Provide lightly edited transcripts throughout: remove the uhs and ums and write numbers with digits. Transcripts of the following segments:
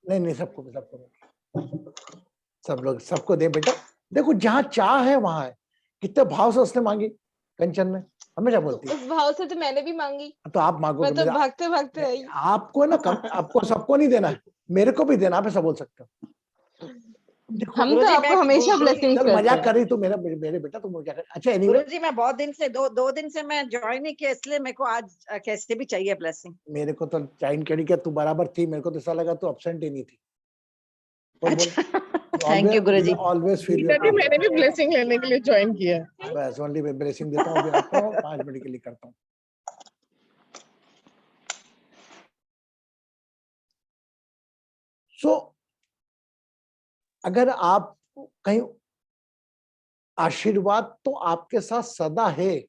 नहीं नहीं, सबको सबको सब लोग सबको दे बेटा। देखो जहाँ चाह है वहां है। कितने भाव से उसने मांगी कंचन ने, हमेशा बोलती है। उस भाव से तो मैंने भी मांगी। तो आप मांगोगे, मैं तो मेरा भागते भागते आई। आपको ना कम, आपको सबको नहीं देना है, मेरे को भी देना, आप ऐसा बोल सकते हो। देखो हम तो गुरुजी आपको हमेशा ब्लेसिंग्स चल करते मजाक हैं। कर रही तू, मेरा मेरे बेटा तुम मजाक कर। अच्छा एनीवे, गुरुजी मैं बहुत दिन से दो दिन से मैं ज्वाइन नहीं किया, इसलिए मेरे को आज कैसे भी चाहिए ब्लेसिंग। मेरे को तो चाइन केड़ी क्या, तू बराबर थी, मेरे को तो ऐसा लगा तू अब्सेंट ही नहीं थी। बोल बोल। Thank you Guruji. Always feel your तभी मैंने भी ब्लेसिंग लेने के लिए ज्वाइन किया। बस ओनली मैं ब्लेसिंग देता हूँ, अभी आता हूँ 5 मिनट के लिए करता हूँ। सो अगर आप कहीं, आशीर्वाद तो आपके साथ सदा है,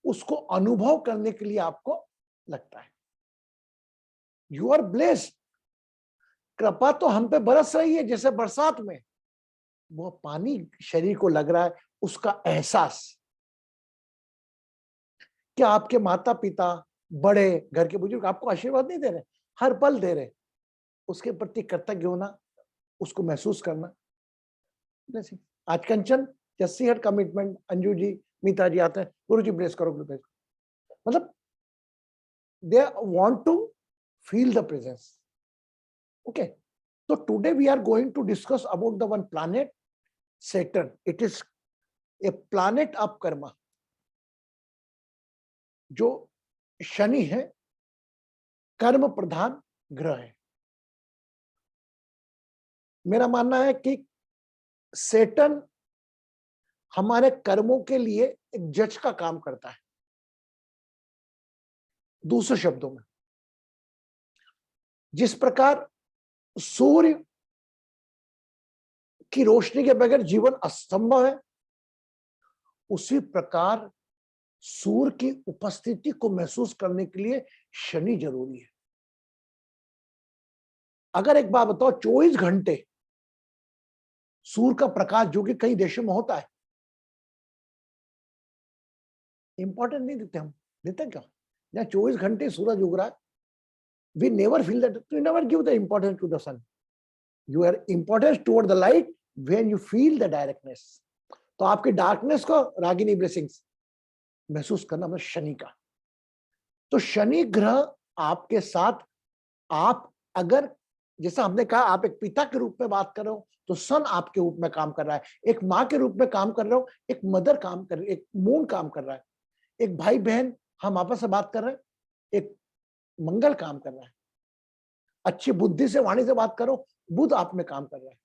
उसको अनुभव करने के लिए आपको लगता है यू आर ब्लेस्ड। कृपा तो हम पे बरस रही है जैसे बरसात में, वो पानी शरीर को लग रहा है, उसका एहसास। क्या आपके माता पिता, बड़े घर के बुजुर्ग आपको आशीर्वाद नहीं दे रहे, हर पल दे रहे, उसके प्रति कृतज्ञ होना, उसको महसूस करना। आज Kanchan just her commitment, Anju ji, Meeta ji आते हैं, गुरु जी ब्लेस करो, ब्लेस, मतलब they want to feel the presence. Okay, so today we are going to discuss about the one planet, Saturn. It is a planet of karma, जो शनि है, कर्म प्रधान ग्रह है। मेरा मानना है कि सेटन हमारे कर्मों के लिए एक जज का काम करता है। दूसरे शब्दों में, जिस प्रकार सूर्य की रोशनी के बगैर जीवन असंभव है, उसी प्रकार सूर्य की उपस्थिति को महसूस करने के लिए शनि जरूरी है। अगर एक बात बताओ, 24 घंटे सूर्य का प्रकाश जो कि कई देशों में होता है, इंपॉर्टेंट नहीं देते हम, देते हैं क्या? जहां 24 घंटे सूरज उग रहा है, we never feel that, we never give the importance to the sun. You are importance toward the light when you feel the directness. तो आपकी डार्कनेस को रागिनी ब्लेसिंग्स महसूस करना मतलब शनि का। तो शनि ग्रह आपके साथ, आप अगर, जैसा हमने कहा, आप एक पिता के रूप में बात कर रहे हो, तो सन आपके रूप में काम कर रहा है, एक माँ के रूप में काम कर रहे हो, एक मदर काम कर रही है, एक मून काम कर रहा है, एक भाई बहन हम आपस में बात कर रहे हैं, एक मंगल काम कर रहा है, अच्छी बुद्धि से वाणी से बात करो, बुध आप में काम कर रहा है।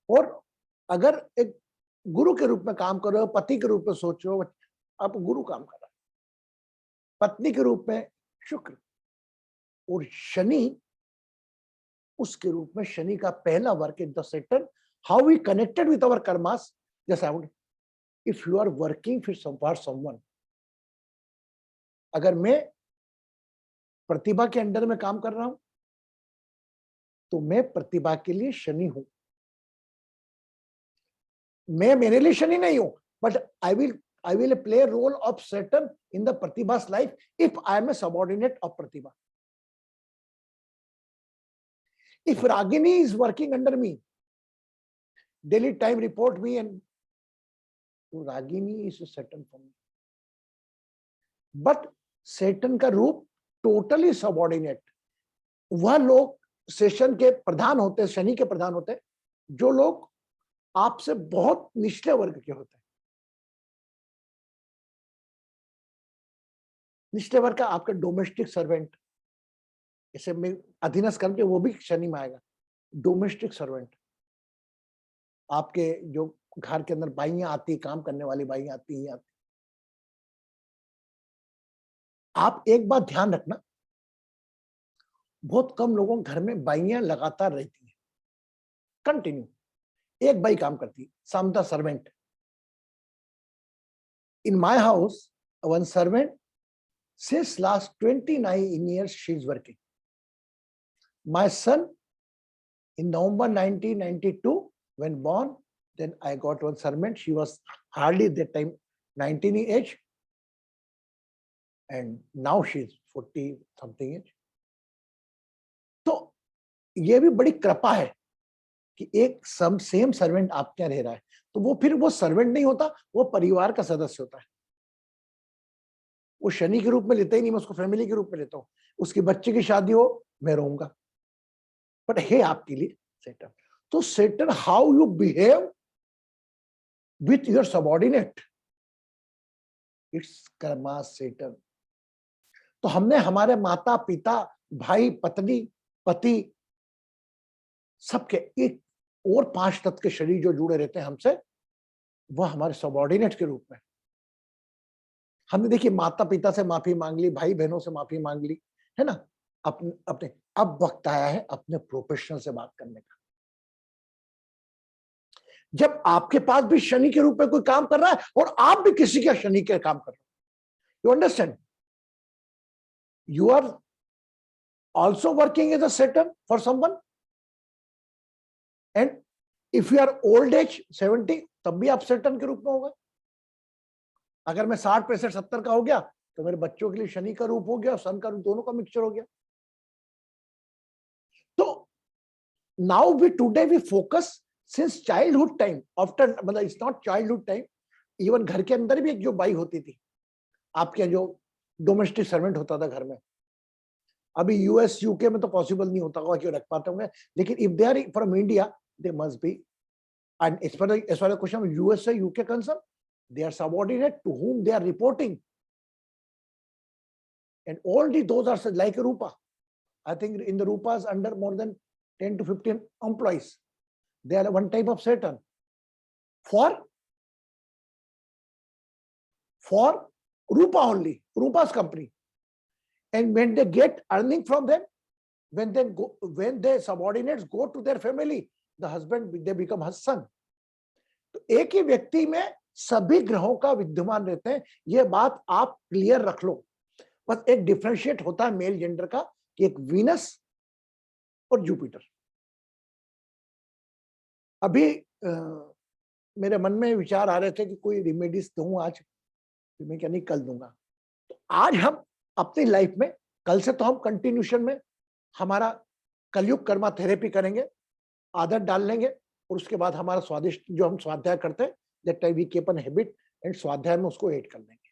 और अगर एक गुरु के रूप में काम कर रहे हो, पति के रूप में सोच रहे हो, आप गुरु काम कर रहा है, पत्नी के रूप में शुक्र, और शनि उसके रूप में, शनि का पहला work in the Saturn, how we connected with our karmas. जैसे if you are working for someone, अगर मैं प्रतिभा के अंडर में काम कर रहा हूं, तो मैं प्रतिभा के लिए शनि हूं। मैं मेरे लिए शनि नहीं हूं, but I will play a role of Saturn in the Pratibha's life if I am a subordinate of Pratibha. If Ragini is working under me, daily time report me, and Ragini is a Saturn for me. But Saturn का रूप totally subordinate, वह लोग session के प्रधान होते हैं, शनि के प्रधान होते हैं, जो लोग आपसे बहुत निचले वर्ग के होते हैं। निचले वर्ग का आपका डोमेस्टिक सर्वेंट, जैसे मैं अधीनस्थ कर्म के, वो भी शनि में आएगा। डोमेस्टिक सर्वेंट, आपके जो घर के अंदर बाइयां आती, काम करने वाली बाइयां आती ही आती। आप एक बात ध्यान रखना, बहुत कम लोगों के घर में बाइयां लगातार रहती है, कंटिन्यू एक बाई काम करती, Samta servant. In my house one servant since last 29 years she is working. My son in November 1992 when born, then I got one servant. She was hardly that time 19 age, and now she is 40 something age. ये भी बड़ी कृपा है कि एक same servant आपके यहाँ रह रहा है, तो वो फिर वो सर्वेंट नहीं होता, वो परिवार का सदस्य होता है। वो शनि के रूप में लेता ही नहीं, मैं उसको फैमिली के रूप में लेता हूँ। उसके बच्चे की शादी हो, मैं रहूंगा, बट है आपके लिए सेटन। तो Saturn, how you behave with your subordinate, it's karma Saturn. तो हमने हमारे माता पिता, भाई, पत्नी, पति, सबके एक और 5 तत्व के शरीर जो जुड़े रहते हैं हमसे, वह हमारे सबऑर्डिनेट के रूप में। हमने देखिए माता पिता से माफी मांग ली, भाई बहनों से माफी मांग ली, है ना, अपने अब वक्त आया है अपने प्रोफेशनल से बात करने का। जब आपके पास भी शनि के रूप में कोई काम कर रहा है और आप भी किसी का शनि के काम कर रहे हो, you understand, you are also working as a Saturn for someone. And if you are old age 70, तब भी आप सेटन के रूप में होगा। अगर मैं 60, 65, 70 का हो गया, तो मेरे बच्चों के लिए शनि का रूप हो गया, सन का रूप, दोनों का मिक्सचर हो गया। तो now we today we focus since childhood time, after, मतलब it's not childhood time, even घर के अंदर भी एक जो बाई होती थी, आपके जो डोमेस्टिक सर्वेंट होता था घर में। अभी यूएस यूके में तो पॉसिबल नहीं होता होगा कि रख पाते होंगे, लेकिन if they are from India, they must be, and as far as question US or UK concerned, they are subordinate to whom they are reporting, and only those are like a Rupa. I think in the Rupas under more than 10 to 15 employees, they are one type of Saturn for Rupa only, Rupa's company. And when they get earning from them, when their subordinates go to their family, the husband, they become husband. तो एक ही व्यक्ति में सभी ग्रहों का विद्यमान रहते हैं, ये बात आप क्लियर रख लो। बस एक डिफरेंशिएट होता है मेल जेंडर का, कि एक वीनस और जुपिटर। अभी मेरे मन में विचार आ रहे थे कि कोई रेमेडीज दूं आज, तो मैं क्या नहीं कल दूंगा। तो आज हम अपनी लाइफ में, कल से तो हम कंटिन्यूशन में हमारा कलयुग कर्मा थेरेपी करेंगे, आदत डाल लेंगे, और उसके बाद हमारा स्वादिष्ट जो हम स्वाध्याय करते हैं, that time we keep an habit, and स्वाध्याय में उसको ऐड कर लेंगे।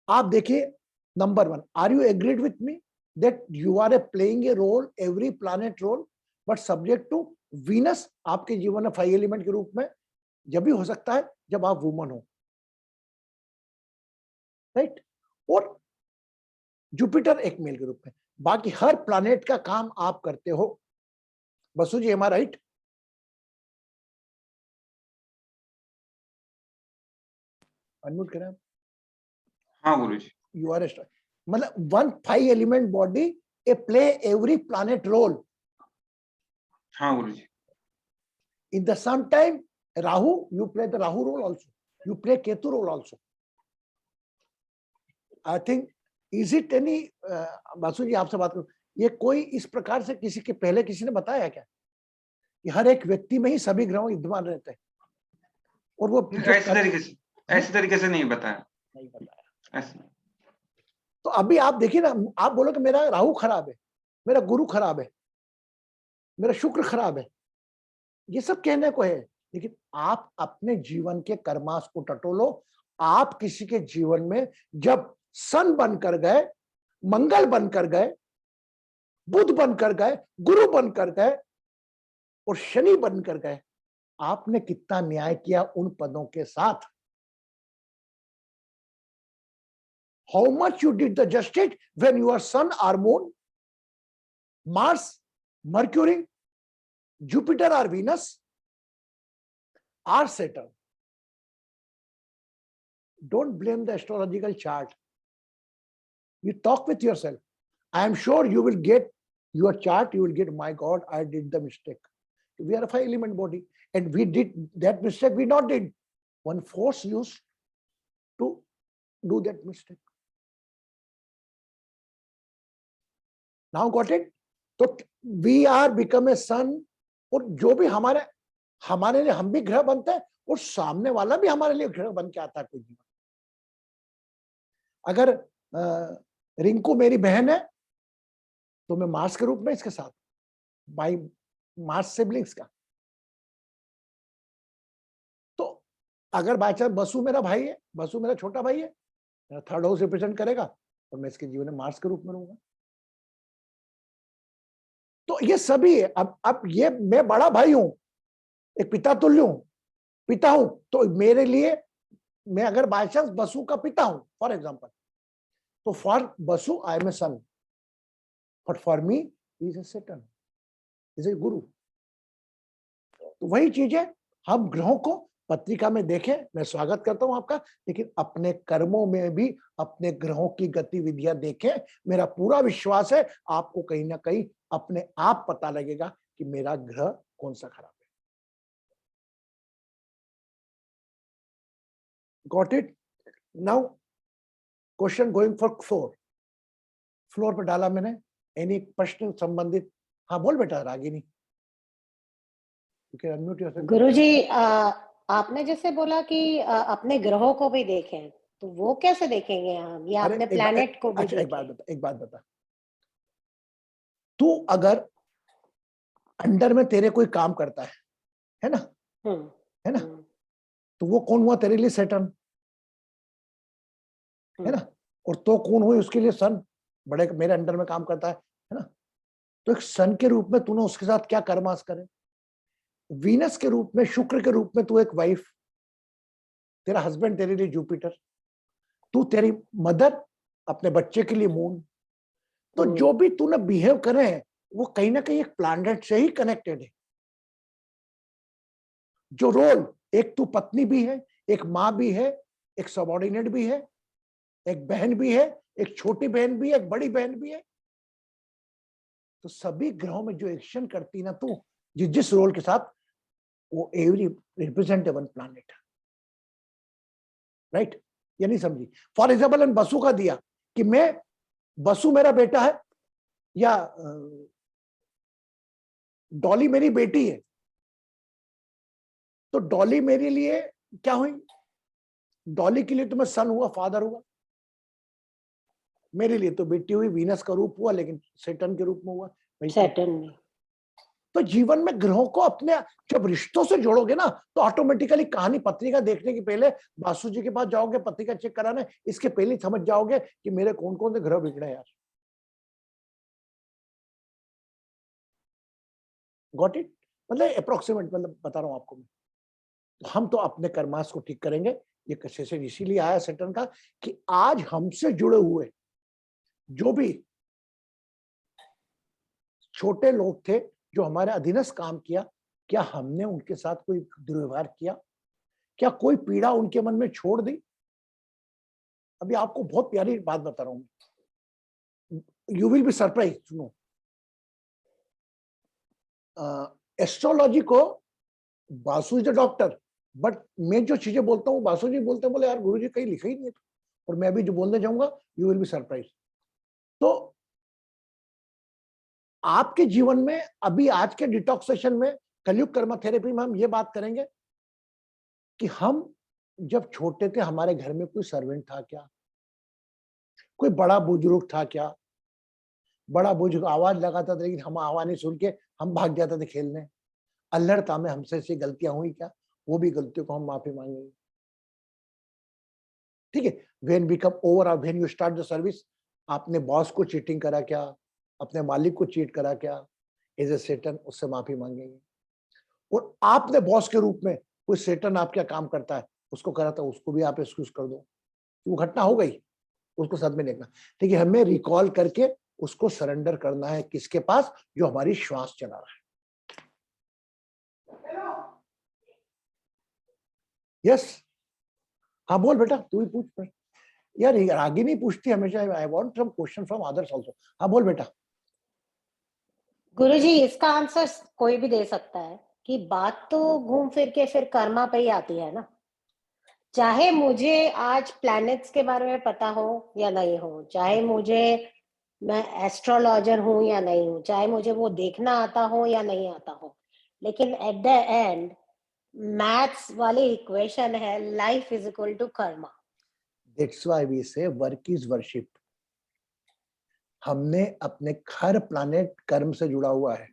आप देखिए, number 1, are you agreed with me that you are playing a role, every planet role, but subject to Venus आपके जीवन में 5 एलिमेंट के रूप में जब भी हो सकता है जब आप वुमन हो, राइट, और जुपिटर एक मेल के रूप में। बाकी हर प्लैनेट का काम आप करते हो। बसु जी, एम आई राइट? अनम्यूट करें आप। हाँ गुरुजी। यू आर मतलब 1 5 element body, a play every planet role. हाँ गुरुजी। In the same time, Rahu, you play the Rahu role also. You play Ketu role also. I think, is it any, Basu जी आपसे बात करूं, ये कोई इस प्रकार से किसी के पहले किसी ने बताया क्या कि हर एक व्यक्ति में ही सभी ग्रह विद्यमान रहते हैं? और वो ऐसे तरीके से नहीं बताया। नहीं बताया ऐसे। तो अभी आप देखिए ना, आप बोलो कि मेरा राहु खराब है, मेरा गुरु खराब है, मेरा शुक्र खराब है, ये सब कहने को है, लेकिन आप अपने जीवन के कर्मास को टटोलो। आप किसी के जीवन में जब सन बनकर गए, मंगल बनकर गए, बुध बनकर गए, गुरु बनकर गए और शनि बनकर गए, आपने कितना न्याय किया उन पदों के साथ? How much you did the justice when your sun or moon, Mars, Mercury, Jupiter or Venus or Saturn? Don't blame the astrological chart. You talk with yourself. I am sure you will get your chart, you will get, my God, I did the mistake. We are a 5 element body and we did that mistake, we not did. One force used to do that mistake. Now got it? So we are become a sun, और जो भी हमारे लिए हम भी ग्रह बनते हैं और सामने वाला भी हमारे लिए ग्रह बन के आता है। कोई जीवन, अगर रिंकू मेरी बहन है तो मैं मास के रूप में इसके साथ बाई मास सिबलिंग्स का। तो अगर बाय चांस बसु मेरा भाई है, बसु मेरा छोटा भाई है, मेरा थर्ड हाउस रिप्रेजेंट करेगा, तो मैं इसके जीवन में मार्स के रूप में रहूंगा। तो ये सभी है। अब ये मैं बड़ा भाई हूं, एक पिता तुल्य हूं, पिता हूं, तो मेरे लिए मैं अगर बाय चांस बसु का पिता हूं फॉर एग्जांपल, तो for Basu I am a son, but for me is a Saturn, is a guru. तो वही चीज है, हम ग्रहों को पत्रिका में देखें, मैं स्वागत करता हूं आपका, लेकिन अपने कर्मों में भी अपने ग्रहों की गतिविधियां देखें। मेरा पूरा विश्वास है आपको कहीं ना कहीं अपने आप पता लगेगा कि मेरा ग्रह कौन सा खराब है। Got it? Now question going for floor पे डाला मैंने। एनी प्रश्न संबंधित? हाँ बोल बेटा रागिनी। गुरुजी, आपने जैसे बोला कि अपने ग्रहों को भी देखें, तो वो कैसे देखेंगे हम, या अपने प्लैनेट को भी? अच्छा एक बात बता, तू अगर अंडर में तेरे कोई काम करता है ना, है ना, तो वो कौन हुआ तेरे लिए? सैटर्न, है ना। और तो कौन हुई उसके लिए? सन, बड़े मेरे अंडर में काम करता है ना। तो एक सन के रूप में तूने उसके साथ क्या कर्मास करे। वीनस के रूप में, शुक्र के रूप में तू एक वाइफ, तेरा हस्बैंड तेरे लिए जुपिटर, तू तेरी मदर, अपने बच्चे के लिए मून। तो जो भी तूने बिहेव करे हैं वो कहीं ना कहीं एक प्लैनेट से ही कनेक्टेड है। जो रोल, एक तू पत्नी भी है, एक माँ भी है, एक सबऑर्डिनेट भी है, एक बहन भी है, एक छोटी बहन भी है, एक बड़ी बहन भी है। तो सभी ग्रहों में जो एक्शन करती ना तू, जिस रोल के साथ, वो every represent one planet, right? ये नहीं समझी? फॉर एग्जाम्पल बसु का दिया कि मैं, बसु मेरा बेटा है या डॉली मेरी बेटी है, तो डॉली मेरे लिए क्या हुई? डॉली के लिए तो मैं सन हुआ, फादर हुआ। मेरे लिए तो बेटी हुई, वीनस का रूप हुआ, लेकिन सैटर्न के रूप में हुआ। सैटर्न में। तो जीवन में ग्रहों को अपने जब रिश्तों से जोड़ोगे ना, तो ऑटोमेटिकली कहानी पत्रिका देखने के पहले बासु जी के पास जाओगे, पत्रिका चेक कराने, इसके पहले समझ जाओगे कि मेरे कौन कौन से ग्रह बिगड़े यार। Got it? मतलब अप्रोक्सीमेट, मतलब बता रहा हूं आपको मैं। तो हम तो अपने कर्मास को ठीक करेंगे। ये कैसे से इसीलिए आया सैटर्न का कि आज हमसे जुड़े हुए जो भी छोटे लोग थे जो हमारे अधीनस्थ काम किया, क्या हमने उनके साथ कोई दुर्व्यवहार किया? क्या कोई पीड़ा उनके मन में छोड़ दी? अभी आपको बहुत प्यारी बात बता रहा हूं, यू विल बी सरप्राइज। सुनो, एस्ट्रोलॉजी को Basu is a doctor, but मैं जो चीजें बोलता हूँ बासु जी बोलते हैं, बोले यार गुरुजी कहीं लिखा ही नहीं है। और मैं अभी जो बोलने जाऊंगा यू विल बी सरप्राइज। तो आपके जीवन में अभी आज के डिटॉक्स सेशन में, कलयुग कर्मा थेरेपी में हम ये बात करेंगे कि हम जब छोटे थे हमारे घर में कोई सर्वेंट था क्या? कोई बड़ा बुजुर्ग था क्या? बड़ा बुजुर्ग आवाज लगाता था लेकिन हम आवाज नहीं सुन के हम भाग जाते थे खेलने। अल्हड़ता में हमसे ऐसी गलतियां हुई क्या? वो भी गलतियों को हम माफी मांगेंगे। ठीक है? व्हेन बिकम ओवर और when you start the service, आपने बॉस को चीटिंग करा क्या? अपने मालिक को चीट करा क्या? एज ए सेटन, उससे माफी मांगेंगे। और आपने बॉस के रूप में कोई सेटन आपका काम करता है, उसको करा था, उसको भी आप एक्सक्यूज कर दो। वो घटना हो गई, उसको साथ में देखना। ठीक है? हमें रिकॉल करके उसको सरेंडर करना है किसके पास? जो हमारी श्वास चला रहा है। यस, हाँ बोल बेटा, तू ही पूछ यार, आगे नहीं पूछती हमेशा। I want some question from others also. हाँ बोल बेटा। गुरुजी, इसका आंसर कोई भी दे सकता है कि बात तो घूम फिर के फिर कर्मा पे ही आती है ना। चाहे मुझे आज प्लैनेट्स के बारे में पता हो या नहीं हो, चाहे मैं एस्ट्रोलॉजर हूं या नहीं हूं, चाहे मुझे वो देखना आता हो या नहीं आता हो, लेकिन एट द एंड मैथ्स वाली इक्वेशन है, life is equal to karma. That's why we say work is worship. हमने अपने हर प्लैनेट कर्म से जुड़ा हुआ है,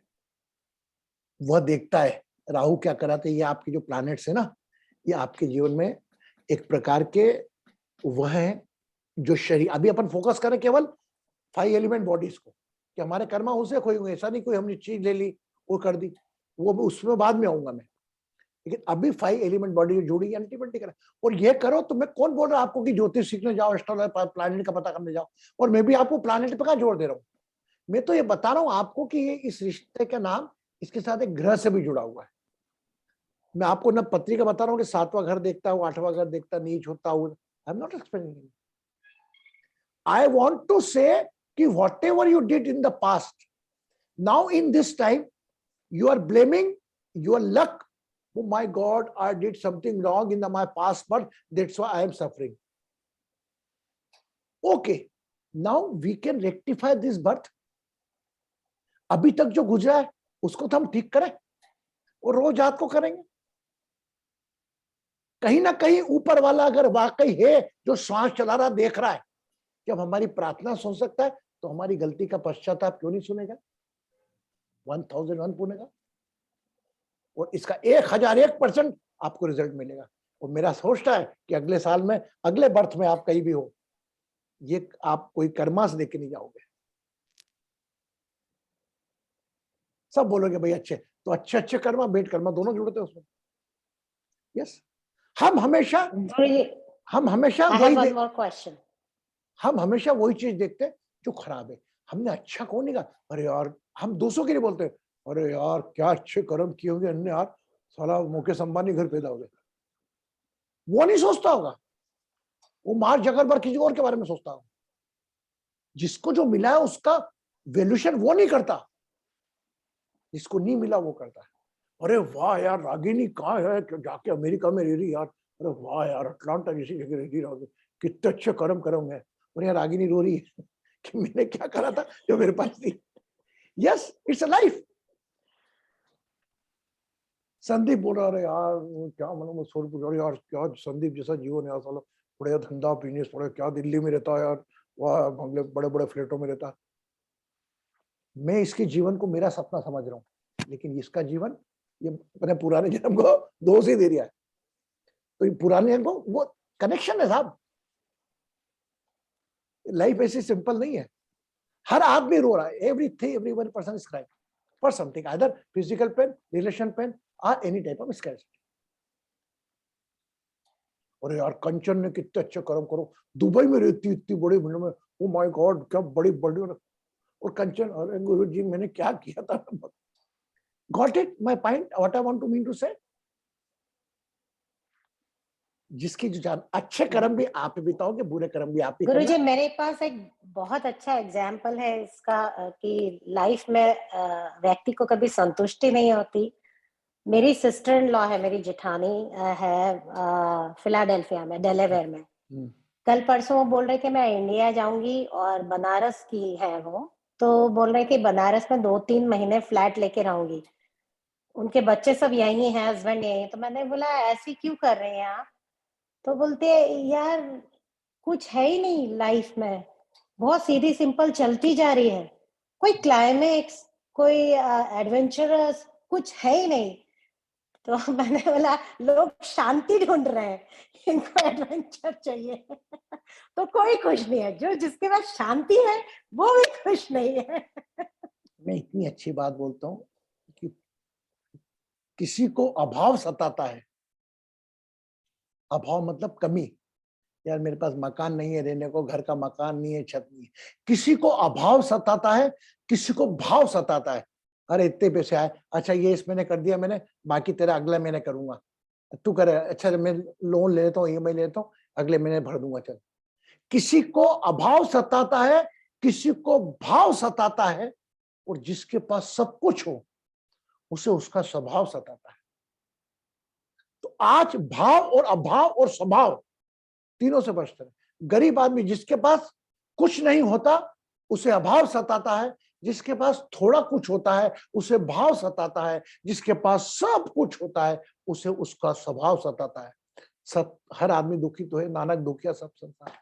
वह देखता है राहु क्या कराते हैं। ये आपके जो प्लैनेट्स है ना, ये आपके जीवन में एक प्रकार के वह है जो शरीर, अभी अपन फोकस करें केवल 5 एलिमेंट बॉडीज को कि हमारे कर्मा उसे खोई हुए, ऐसा नहीं कोई हमने चीज ले ली वो कर दी, वो उसमें बाद में आऊंगा मैं, लेकिन अभी 5 एलिमेंट बॉडी जुड़ी अल्टीमेटली करें। और ये करो तो मैं कौन बोल रहा आपको कि ज्योतिष सीखने जाओ, एस्ट्रोलॉजी प्लैनेट का पता करने जाओ, और मैं भी आपको प्लैनेट पे का जोर दे रहा हूँ। मैं तो ये बता रहा हूँ आपको कि ये इस रिश्ते का नाम इसके साथ एक ग्रह से भी जुड़ा हुआ है। मैं आपको न पत्रिका बता रहा हूँ कि 7वां घर देखता हूँ, 8वां घर देखता, नीच होता हूँ। I am not explaining. I want to say कि whatever you did in the past, now in this time, you are blaming your luck. Oh my God, I did something wrong in my past, but that's why I am suffering. Okay, now we can rectify this birth. अभी तक जो गुजरा है उसको तो हम ठीक करें और रोज रात को करेंगे। कहीं ना कहीं ऊपर वाला अगर वाकई है जो श्वास चला रहा देख रहा है, जब हमारी प्रार्थना सुन सकता है तो हमारी गलती का पश्चाताप क्यों नहीं सुनेगा? 1001 पुनेगा और इसका 1001% आपको रिजल्ट मिलेगा। और मेरा सोचता है कि अगले साल में, अगले बर्थ में आप कहीं भी हो, ये आप कोई कर्मास देके नहीं जाओगे। सब बोलोगे भाई अच्छे, तो अच्छे अच्छे कर्मा बेट कर्मा दोनों जुड़ते हैं उसमें। यस, हम हमेशा I have one more question. हम हमेशा वही चीज देखते हैं जो खराब है। हमने अच्छा कौन नहीं कहा, अरे यार हम दूसरों के लिए बोलते हैं, अरे यार क्या अच्छे कर्म किए होंगे हमने यार, साला मुकेश अंबानी घर पैदा हो गए। वो नहीं सोचता होगा, वो मार्क जकरबर्ग किसी और के बारे में सोचता होगा। जिसको जो मिला है उसका वैल्यूएशन वो नहीं करता, जिसको नहीं मिला वो करता है। अरे वाह यार रागिनी कहाँ है, जाके अमेरिका में रह रही यार, अरे वाह यार अटलांटा जैसी जगह रह रही रागिनी, कितने अच्छे कर्म करूंगे। और यार रागिनी रो रही है कि मैंने क्या करा था जो मेरे पास थी। Yes, it's a life. Sandeep बोल रहा है यार क्या मालूम सोलपुर, यार क्या संदीप जैसा जीवन है, साला बढ़िया धंधा बिजनेस, पड़े क्या दिल्ली में रहता है यार, वाह बंगले बड़े बड़े फ्लैटों में रहता। मैं इसके जीवन को मेरा सपना समझ रहा हूँ, लेकिन इसका जीवन ये मैंने पुराने जन्म को दोष ही दे दिया है। तो ये पुराने जन्म को वो कनेक्शन है साहब। लाइफ ऐसी सिंपल नहीं है। हर आदमी रो रहा है, every one person is crying for something, either physical pain, relation pain or any type of scarcity. और यार कंचन ने कितने अच्छे कर्म करो, दुबई में रहती इतनी बड़ी बिल्डिंग में, ओ माय गॉड क्या बड़ी बड़ी। और कंचन, अरे गुरुजी मैंने क्या किया था। Got it? My point, what I want to mean to say? जिसकी जो जान अच्छे कर्म भी आप ही बिताओगे, बुरे कर्म भी आप ही गुरुजी करना। मेरे पास एक बहुत अच्छा एग्जाम्पल है इसका कि लाइफ में व्यक्ति को कभी संतुष्टि नहीं होती। मेरी सिस्टर इन लॉ है, मेरी जेठानी है फिलाडेल्फिया में, डेलावेयर में। कल परसों वो बोल रहे कि मैं इंडिया जाऊंगी और बनारस की है वो, तो बोल रहे कि बनारस में 2-3 महीने फ्लैट लेके रहूंगी। उनके बच्चे सब यही हैं, हस्बैंड यही। तो मैंने बोला ऐसी क्यों कर रहे हैं आप? तो बोलते यार कुछ है ही नहीं लाइफ में, बहुत सीधी सिंपल चलती जा रही है, कोई क्लाइमेक्स, कोई एडवेंचरस कुछ है ही नहीं। तो मैंने बोला लोग शांति ढूंढ रहे हैं, इनको एडवेंचर चाहिए। तो कोई खुश नहीं है, जो जिसके पास शांति है वो भी खुश नहीं है। मैं इतनी अच्छी बात बोलता हूँ कि किसी को अभाव सताता है। अभाव मतलब कमी, यार मेरे पास मकान नहीं है रहने को, घर का मकान नहीं है, छत नहीं है। किसी को अभाव सताता है, किसी को भाव सताता है। अरे इतने पैसे आए, अच्छा ये इस महीने कर दिया मैंने, बाकी तेरा अगले महीने करूंगा, तू करे, अच्छा मैं लोन ले लेता हूँ, EMI ले लेता हूँ, अगले महीने भर दूंगा चल। किसी को अभाव सताता है, किसी को भाव सताता है, और जिसके पास सब कुछ हो उसे उसका स्वभाव सताता है। तो आज भाव और अभाव और स्वभाव तीनों से बचते हैं। गरीब आदमी जिसके पास कुछ नहीं होता उसे अभाव सताता है, जिसके पास थोड़ा कुछ होता है उसे भाव सताता है, जिसके पास सब कुछ होता है उसे उसका स्वभाव सताता है। सब हर आदमी दुखी तो है, नानक दुखिया सब संसार।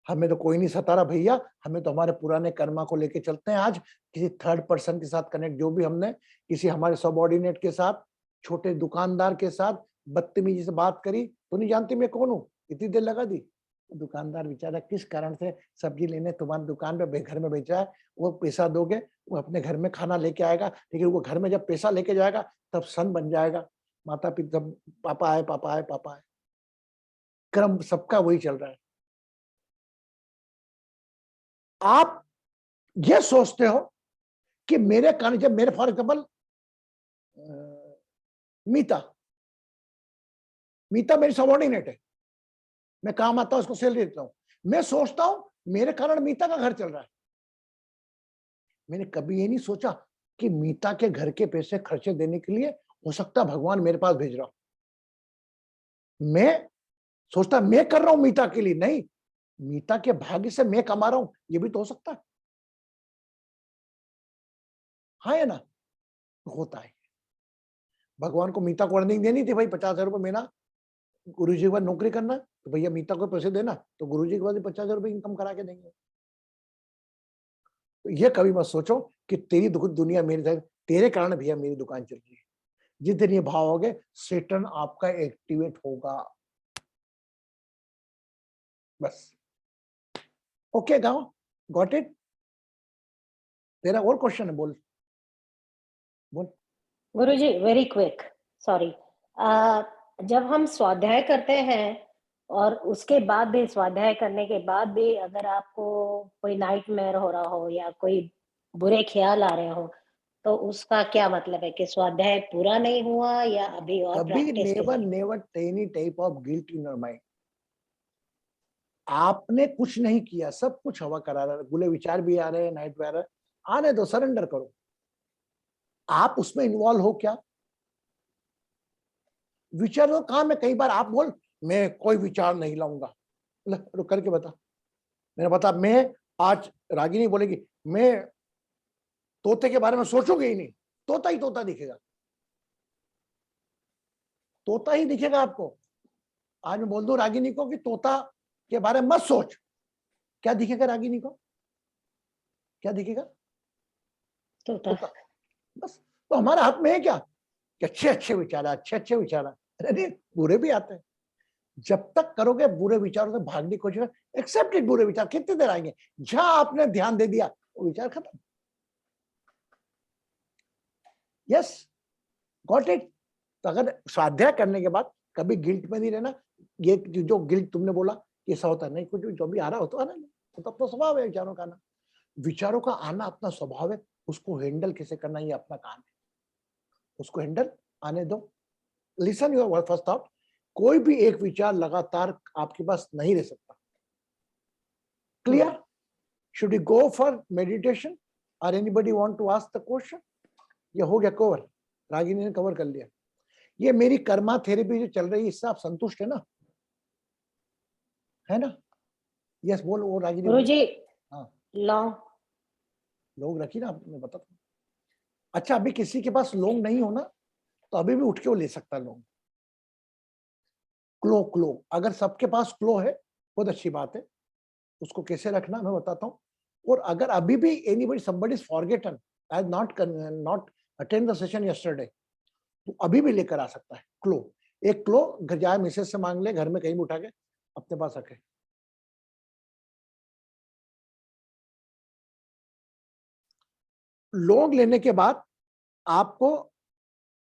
हमें तो कोई नहीं सता रहा भैया, हमें तो हमारे पुराने कर्मा को लेके चलते हैं। आज किसी थर्ड पर्सन के साथ कनेक्ट, जो भी हमने किसी हमारे सबऑर्डिनेट के साथ, छोटे दुकानदार के साथ बदतमीजी से बात करी, तो नहीं जानती मैं कौन हूँ, इतनी देर लगा दी। दुकानदार बेचारा किस कारण से सब्जी लेने तुम्हारी दुकान पे घर में बेचा है, वो पैसा दोगे, वो अपने घर में खाना लेके आएगा, लेकिन वो घर में जब पैसा लेके जाएगा तब सन बन जाएगा, माता पिता पापा आए पापा आए पापा आए। क्रम सबका वही चल रहा है। आप ये सोचते हो कि मेरे कारण, जब मेरे फॉर एग्जाम्पल मीता मेरी सबऑर्डिनेट है, मैं काम आता हूं, उसको सैलरी देता हूं, मैं सोचता हूं मेरे कारण मीता का घर चल रहा है। मैंने कभी ये नहीं सोचा कि मीता के घर के पैसे खर्चे देने के लिए हो सकता भगवान मेरे पास भेज रहा हूं। मैं सोचता मैं कर रहा हूं मीता के लिए, नहीं, मीता के भाग्य से मैं कमा रहा हूं, ये भी तो हो सकता है। हाँ या ना? होता है। भगवान को मीता को अर्निंग देनी थी भाई 50,000 रुपए महीना, गुरु जी के बाद नौकरी करना, तो भैया मीता को पैसे देना, तो गुरु जी के बाद 50,000 रुपए इनकम करा के देंगे। तो ये कभी मत सोचो कि तेरी दुनिया मेरी, तेरे कारण भैया मेरी दुकान चल रही है। जिस दिन ये भाव हो गए, सेटन आपका एक्टिवेट होगा। बस। ओके गाओ, गॉट इट? तेरा और क्वेश्चन है, बोल बोल। गुरुजी वेरी क्विक, सॉरी, जब हम स्वाध्याय करते हैं और उसके बाद भी, स्वाध्याय करने के बाद भी अगर आपको कोई नाइटमेयर हो रहा हो या कोई बुरे ख्याल आ रहे हो, तो उसका क्या मतलब है कि स्वाध्याय पूरा नहीं हुआ या अभी और कभी practice never never any type of guilt in your mind. आपने कुछ नहीं किया, सब कुछ हवा करा रहा है, बुरे विचार भी आ रहे हैं, नाइट में आ रहा है, आने दो, सरेंडर करो। आप उसमें इन्वॉल्व हो क्या? विचार तो काम है। कई बार आप बोल मैं कोई विचार नहीं लाऊंगा, रुक करके बता, मैंने बता, मैं आज रागिनी बोलेगी मैं तोते के बारे में सोचूंगी ही नहीं, तोता ही तोता दिखेगा, तोता ही दिखेगा आपको। आज मैं बोल दूं रागिनी को कि तोता के बारे में मत सोच, क्या दिखेगा रागिनी को? क्या दिखेगा? तोता। बस। तो हमारे हाथ में है क्या कि अच्छे अच्छे विचार, अच्छे अच्छे विचार, अरे बुरे भी आते हैं। जब तक करोगे बुरे विचारों से भागने की कोशिश, एक्सेप्टेड बुरे विचार कितनी देर आएंगे? जहां आपने ध्यान दे दिया वो विचार खत्म। Yes, got it? तो अगर स्वाध्याय करने के बाद कभी गिल्ट में नहीं रहना। ये जो गिल्ट तुमने बोला ऐसा होता नहीं, कुछ जो भी आ रहा हो तो आना, तो अपना स्वभाव है विचारों का आना। विचारों का आना अपना स्वभाव है, उसको हैंडल कैसे करना ये अपना काम है, उसको हैंडल आने दो। Listen your first thought. कोई भी एक विचार लगातार आपके पास नहीं रह सकता। Clear? Should you go for meditation और anybody want to ask the question? ये हो गया कवर, रागिनी ने कवर कर लिया। ये मेरी कर्मा थेरेपी जो चल रही है, इससे आप संतुष्ट है ना? है ना? यस बोल, वो रागिनी। गुरुजी हाँ, लॉन्ग लोग रखी ना, आपने बता। अच्छा, अभी किसी के पास लोन नहीं हो ना, तो अभी भी उठ के वो ले सकता है लोन। क्लो अगर सबके पास क्लो है, बहुत अच्छी बात है। उसको कैसे रखना मैं बताता हूँ। और अगर अभी भी anybody somebody is forgotten, I not attend the session yesterday, तो अभी भी लेकर आ सकता है क्लो। एक क्लो घर जाए मिसेज से मांग ले, घर में कहीं भी उठा के अपने पास रखे। लोन लेने के बाद आपको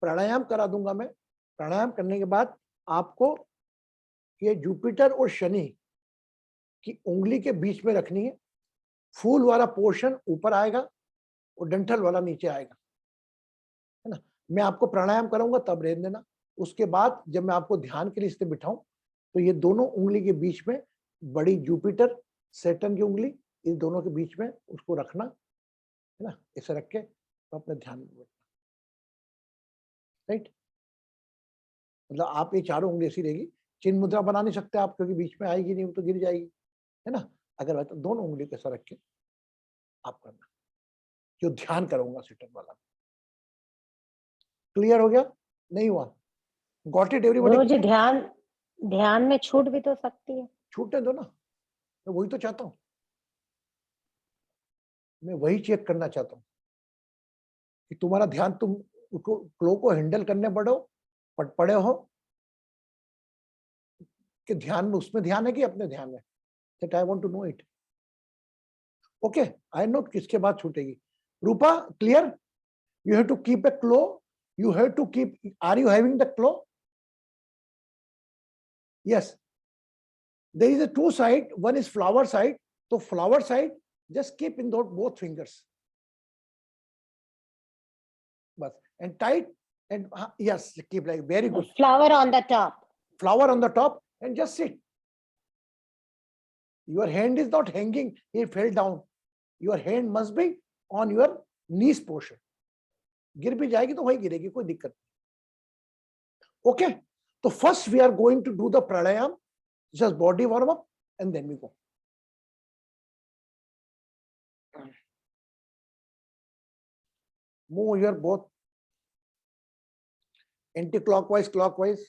प्राणायाम करा दूंगा मैं। प्राणायाम करने के बाद आपको ये जुपिटर और शनि की उंगली के बीच में रखनी है। फूल वाला पोर्शन ऊपर आएगा और डंठल वाला नीचे आएगा, है ना? मैं आपको प्राणायाम कराऊंगा तब रहने देना। उसके बाद जब मैं आपको ध्यान के लिए इससे बिठाऊं, तो ये दोनों उंगली के बीच में बड़ी जुपिटर सैटर्न की उंगली, इन दोनों के बीच में उसको रखना, है ना? ऐसे रख के तो अपने ध्यान में, राइट? मतलब आप ये चारों उंगली ऐसी रहेगी। चिन्ह मुद्रा बना नहीं सकते आप, क्योंकि बीच में आएगी नहीं, वो तो गिर जाएगी, है ना? अगर तो दोनों उंगली कैसा रख के आप करना, जो ध्यान करूंगा सेटअप वाला। क्लियर हो गया? नहीं हुआ? Got it everybody? गुरुजी ध्यान में छूट भी तो सकती है। छूटने दो ना, मैं वही तो चाहता हूं, मैं वही चेक करना चाहता हूं कि तुम्हारा ध्यान तुम फ्लो को हैंडल करने पड़े हो कि ध्यान में उसमें ध्यान है कि अपने ध्यान में, that I want to know it. Okay, I know किसके बाद छूटेगी. Rupa, clear? You have to keep a close, you have to keep, are you having the claw? Yes, there is a two side, one is flower side, so flower side just keep in those both fingers, but and tight, and yes, keep like very good. Flower on the top. Flower on the top and just sit. Your hand is not hanging, it fell down. Your hand must be on your knees portion. गिर भी जाएगी तो वही गिरेगी, कोई दिक्कत नहीं. Okay, तो first we are going to do the pranayama, just body warm up and then we go. Move your both anti clockwise clockwise,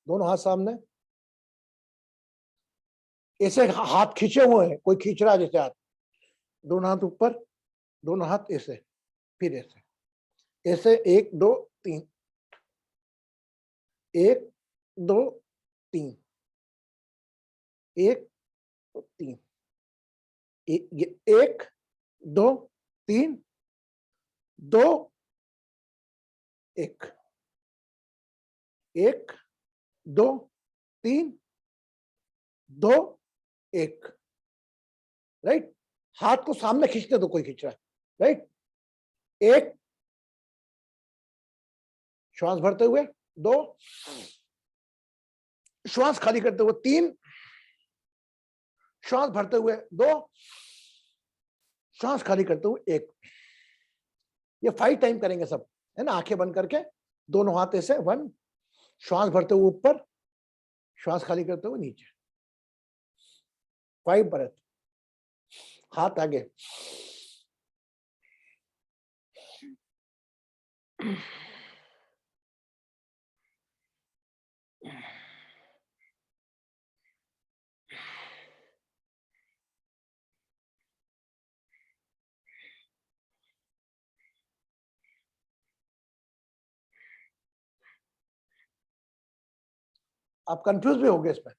दोनों हाथ सामने, ऐसे हाथ खींचे हुए हैं, कोई खींच रहा है जैसे हाथ, दोनों हाथ ऊपर, दोनों हाथ ऐसे, फिर ऐसे, ऐसे 1 2 3, 1 2 3, 1 2 3, 1 2 3 2 1, 1 2 3 2 1, राइट. हाथ को सामने खींचने दो, कोई खींच रहा है, राइट. 1, श्वास भरते हुए, 2, श्वास खाली करते हुए, 3, श्वास भरते हुए, 2, श्वास खाली करते हुए, 1. ये 5 टाइम करेंगे सब, है ना. आंखें बंद करके दोनों हाथ ऐसे, 1, श्वास भरते हुए ऊपर, श्वास खाली करते हुए नीचे, 5 ब्रेथ. हाथ आगे, आप कंफ्यूज भी हो गए इसमें.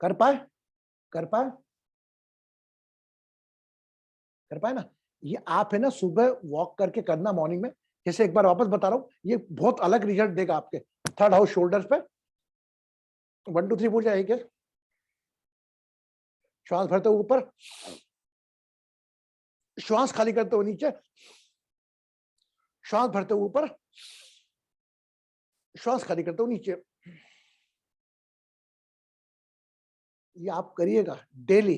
कर पाए, कर पाए, कर पाए ना. ये आप है ना सुबह वॉक करके करना मॉर्निंग में. जैसे एक बार वापस बता रहा हूं, ये बहुत अलग रिजल्ट देगा आपके 3rd हाउस शोल्डर्स पे. 1 2 3 बोल जाए क्या. श्वास भरते हुए ऊपर, श्वास खाली करते हुए नीचे, श्वास भरते हुए ऊपर, श्वास खाली करते हुए नीचे. ये आप करिएगा डेली.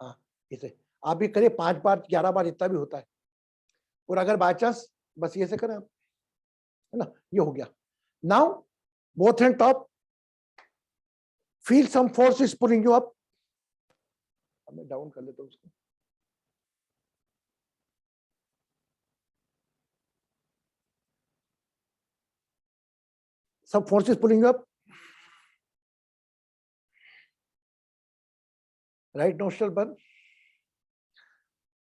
हाँ, इसे आप भी करिए 5 बार 11 बार, जितना भी होता है. और अगर बाय चांस बस ये से करें आप, है ना. ये हो गया. Now both hand top, feel some force is pulling you up. मैं डाउन कर लेता हूं उसको. Some force is pulling you up. Right nostril band,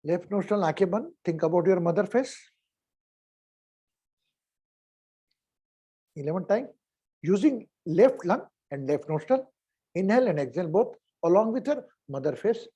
left nostril आंखें बंद. Think about your mother face. 11 times using left lung and left nostril. Inhale and exhale both along with your mother face.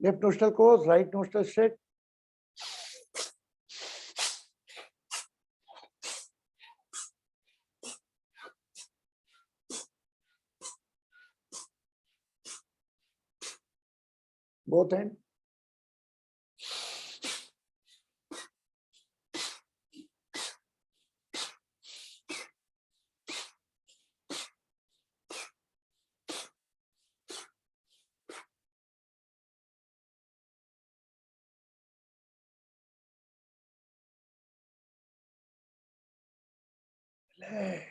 Left nostril closed, right nostril straight. Both hand. Relax.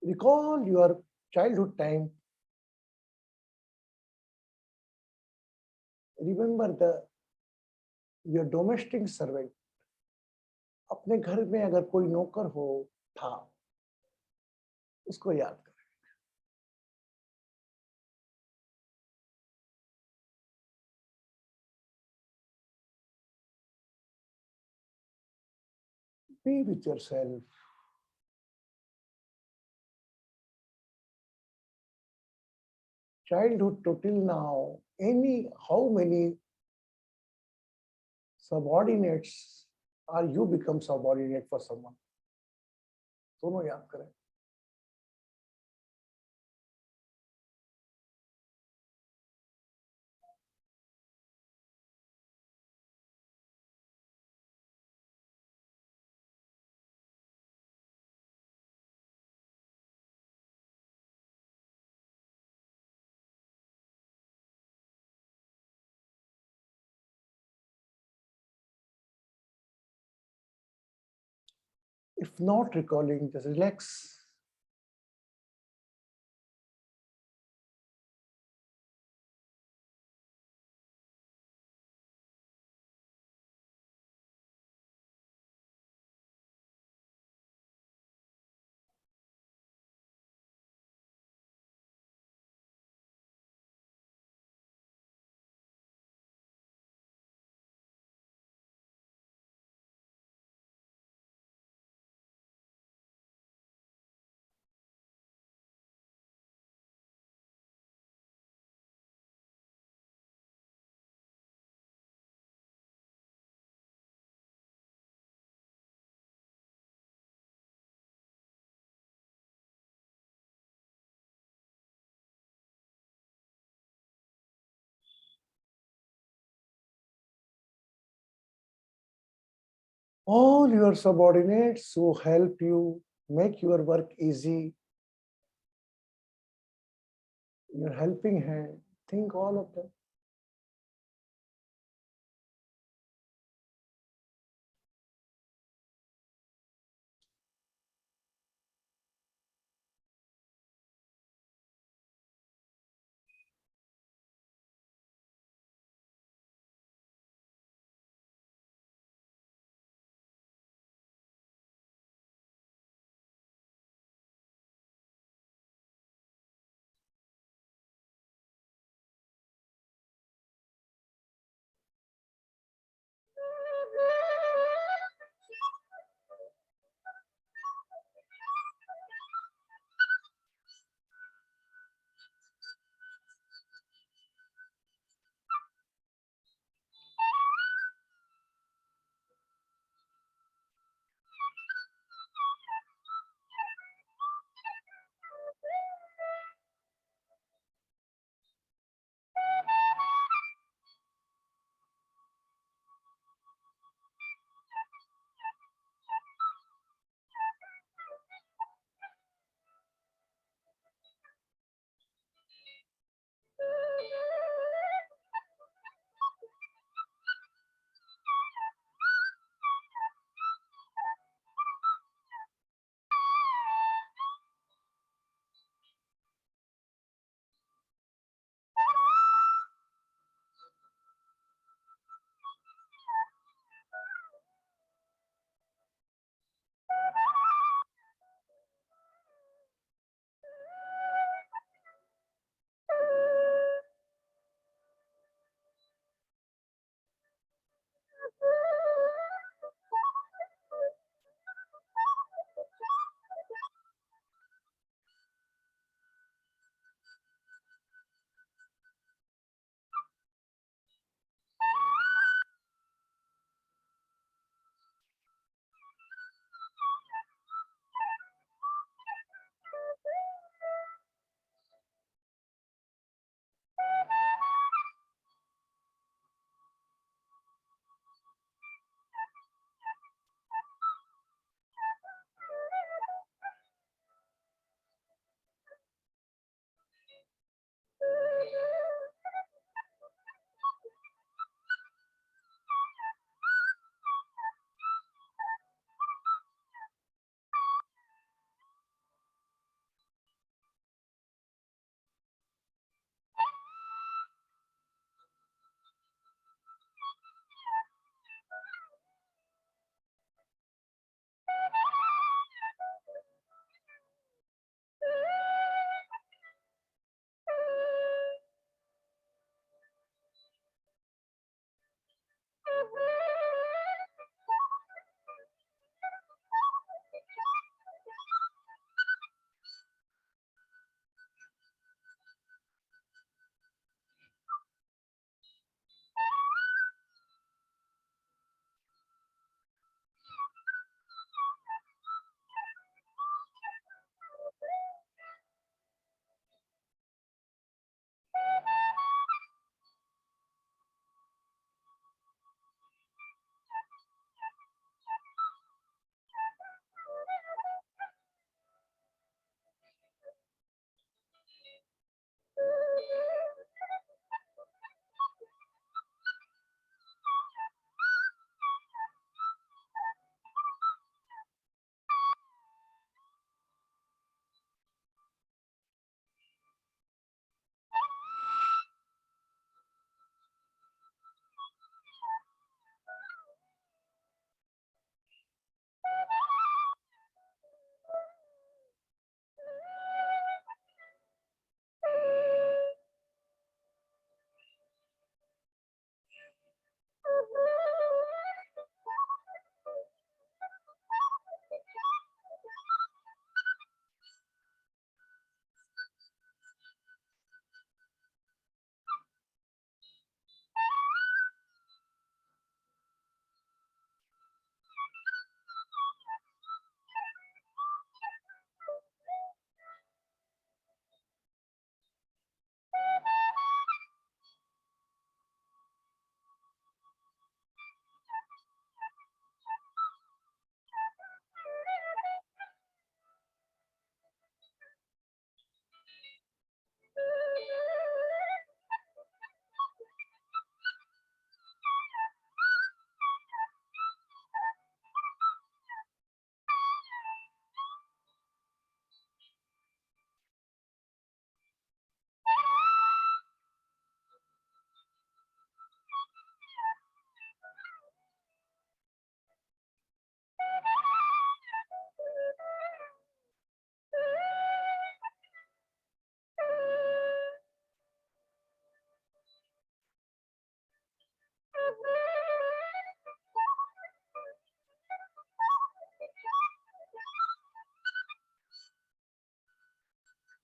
Recall your childhood time. Remember your domestic servant. अपने घर में अगर कोई नौकर हो था, उसको याद करें. Be with yourself. Childhood to till now, how many subordinates are you become subordinate for someone? दोनों याद करें. If not recalling, just relax. All your subordinates who help you make your work easy, your helping hand, think all of them.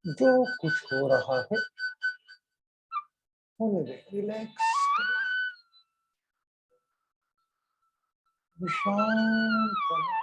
जो कुछ हो रहा है होने दे, relax करें, विश्राम करें।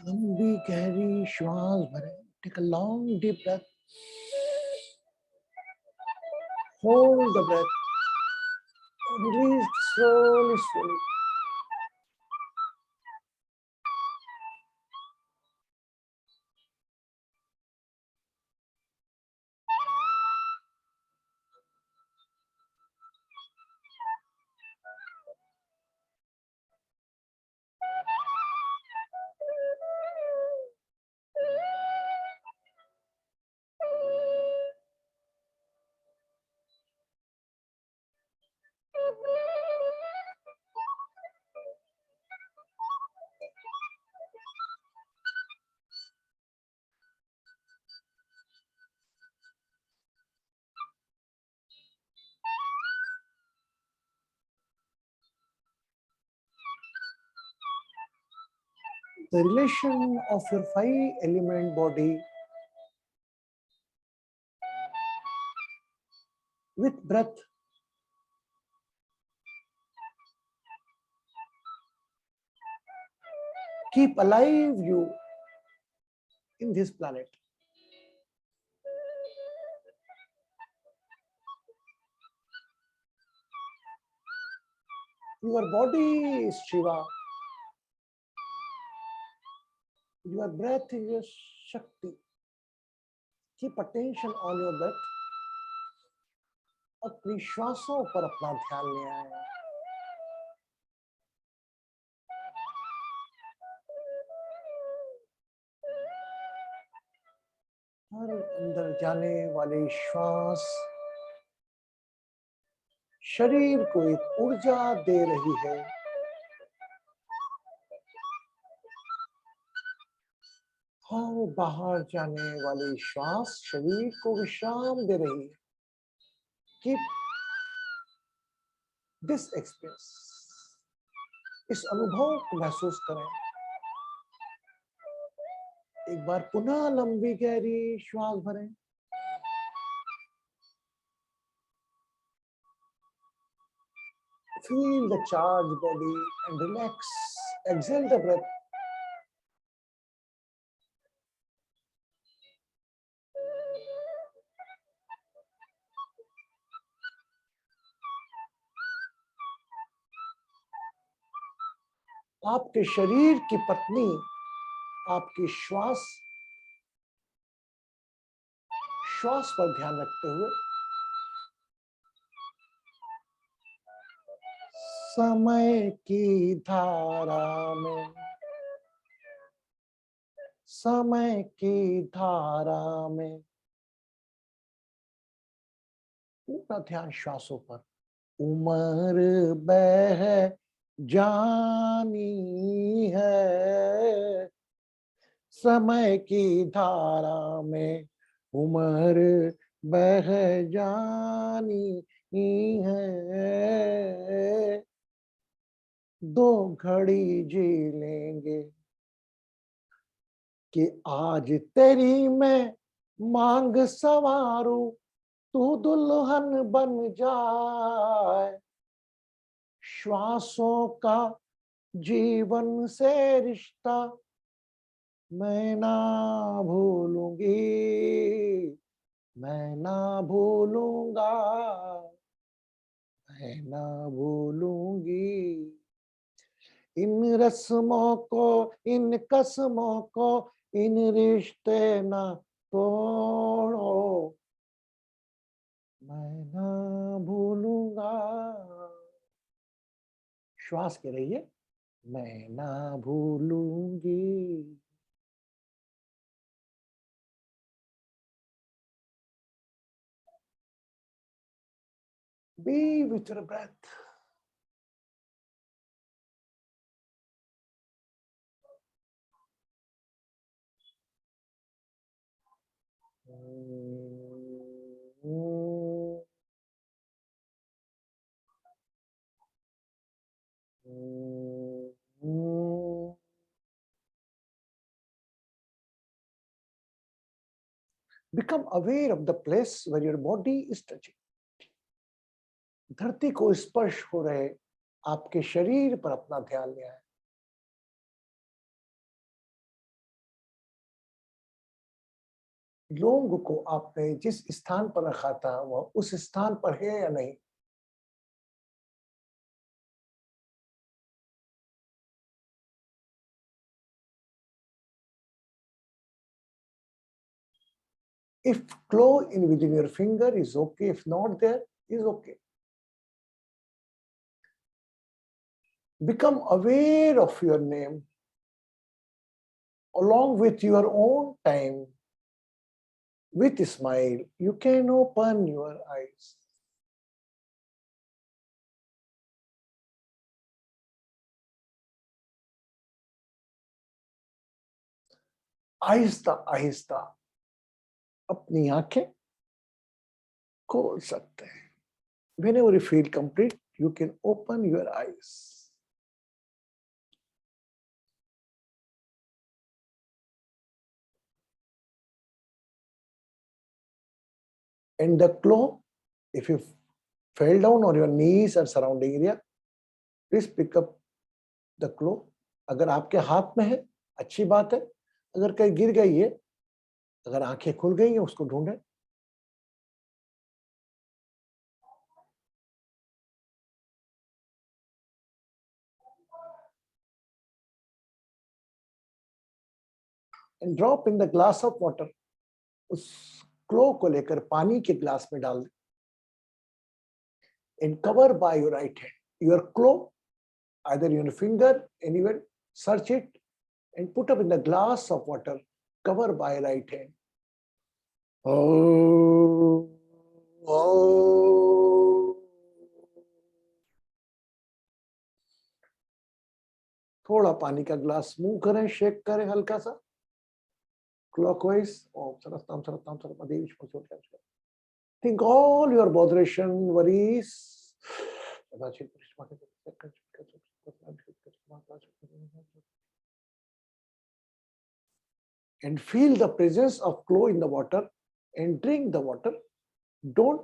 लंबी गहरी श्वास भरें, take a long deep breath, hold the breath, release slowly slowly. The relation of your 5-element body with breath keep alive you in this planet. Your body is Shiva. Your breath is your Shakti. Keep attention on your breath. अपनी श्वासों पर अपना ध्यान ले आए। हर अंदर जाने वाली श्वास शरीर को एक ऊर्जा दे रही है। और बाहर जाने वाली श्वास शरीर को विश्राम दे रही है। Keep this experience, इस अनुभव को महसूस करें। एक बार पुनः लंबी गहरी श्वास भरें। Feel the charged body and relax. Exhale the breath. आपके शरीर की पत्नी आपकी श्वास पर ध्यान रखते हुए समय की धारा में पूरा ध्यान श्वासों पर। उम्र बह जानी है, समय की धारा में उम्र बह जानी है, दो घड़ी जी लेंगे कि आज तेरी मैं मांग संवारूं, तू दुल्हन बन जाए, श्वासों का जीवन से रिश्ता मैं ना भूलूंगी, मैं ना भूलूंगा, मैं ना भूलूंगी। इन रस्मों को, इन कसमों को, इन रिश्ते ना तोड़ो, मैं ना भूलूंगा। श्वास के रहिए, मैं ना भूलूंगी। Be with your breath. Become aware of the place where your body is touching. धरती को स्पर्श हो रहे आपके शरीर पर अपना ध्यान ले आए। लौंग को आपने जिस स्थान पर रखा था वह उस स्थान पर है या नहीं। If claw in within your finger is okay, if not there is okay. Become aware of your name along with your own time. With a smile, you can open your eyes. Aahista Aahista अपनी आंखें खोल सकते हैं। Whenever you feel complete, you can open your eyes. And the claw, if you fell down on your knees or surrounding area, please pick up the claw. अगर आपके हाथ में है अच्छी बात है, अगर कहीं गिर गई है, अगर आंखें खुल गई हैं उसको ढूंढें। And drop in the glass of water. उस क्लो को लेकर पानी के ग्लास में डाल दें। And cover by your right hand. Your claw, either your finger, anywhere, search it and put up in the glass of water. Cover by right hand. Oh, oh. थोड़ा पानी का ग्लास मुंह करें, शेक करें हल्का सा clockwise. ओम सरस्ताम सरस्ताम सरस्वती विष्णु सोच। Think all your botheration, worries. And feel the presence of claw in the water and drink the water. Don't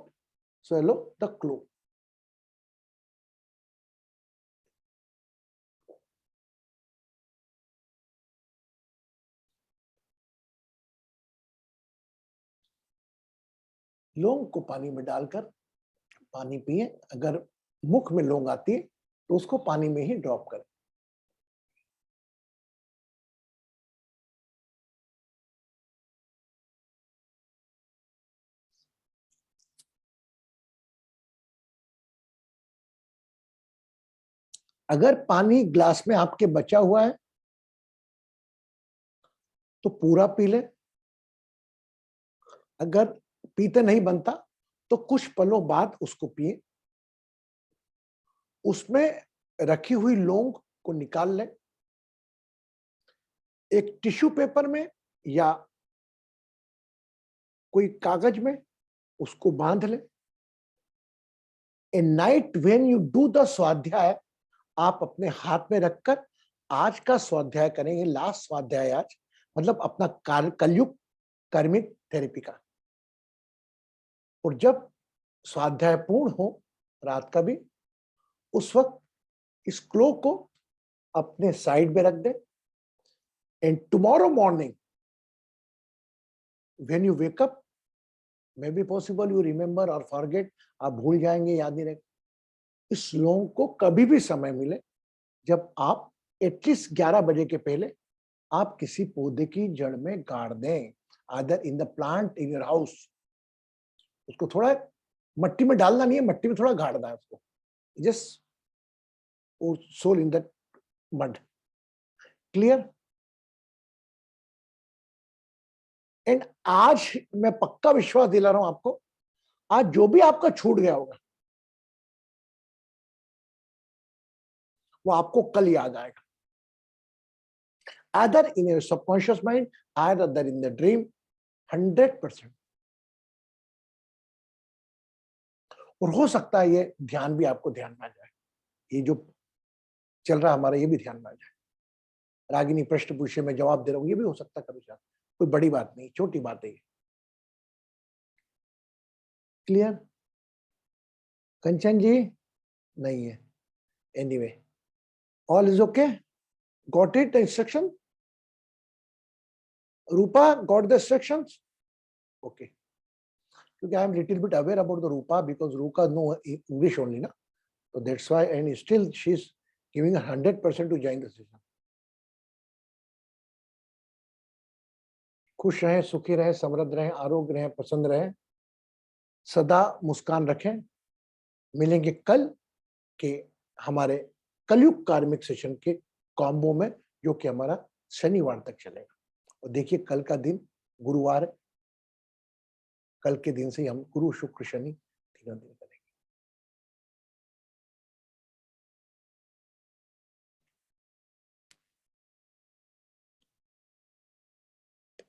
swallow the claw. लौंग को पानी में डालकर पानी पिए। अगर मुख में लौंग आती है तो उसको पानी में ही ड्रॉप करें। अगर पानी ग्लास में आपके बचा हुआ है तो पूरा पी लें। अगर पीते नहीं बनता तो कुछ पलों बाद उसको पिए। उसमें रखी हुई लौंग को निकाल लें। एक टिश्यू पेपर में या कोई कागज में उसको बांध ले। At night when you do the स्वाध्याय, आप अपने हाथ में रखकर आज का स्वाध्याय करेंगे, लास्ट स्वाध्याय आज, मतलब अपना कलयुग कर्मिक थेरेपी का। और जब स्वाध्याय पूर्ण हो रात का भी, उस वक्त इस क्लोक को अपने साइड में रख दे। And tomorrow morning when you wake up, maybe possible you remember और फॉरगेट, आप भूल जाएंगे, याद नहीं रहेगा। इस श्लोक को कभी भी समय मिले, जब आप एटलीस्ट 11 बजे के पहले आप किसी पौधे की जड़ में गाड़ दें, आदर in the plant in your house. उसको थोड़ा मट्टी में डालना नहीं है, मट्टी में थोड़ा गाड़ना है उसको, just sole in that mud. Clear? And आज मैं पक्का विश्वास दिला रहा हूं आपको, आज जो भी आपका छूट गया होगा वो आपको कल याद आएगा, either in your subconscious mind, either in the dream, 100%। और हो सकता है ये ध्यान भी आपको ध्यान में आ जाए, ये जो चल रहा है हमारा ये भी ध्यान में आ जाए। रागिनी प्रश्न पूछे, मैं जवाब दे रहा हूं, ये भी हो सकता है कभी साथ, कोई बड़ी बात नहीं, छोटी बात है ये। क्लियर? कंचन जी नहीं है। Anyway, all is okay, got it the instruction? Rupa got the instructions? Okay. Because I am little bit aware about the Rupa, because Rupa know English only, na? So that's why, and still she's giving 100% to join the session. खुश रहें, सुखी रहें, समृद्ध रहें, आरोग्य रहें, पसंद रहें, सदा मुस्कान रखें। मिलेंगे कल के हमारे कलयुग कार्मिक सेशन के कॉम्बो में, जो कि हमारा शनिवार तक चलेगा। और देखिए कल का दिन गुरुवार है, कल के दिन से हम गुरु शुक्र शनि तीनों दिन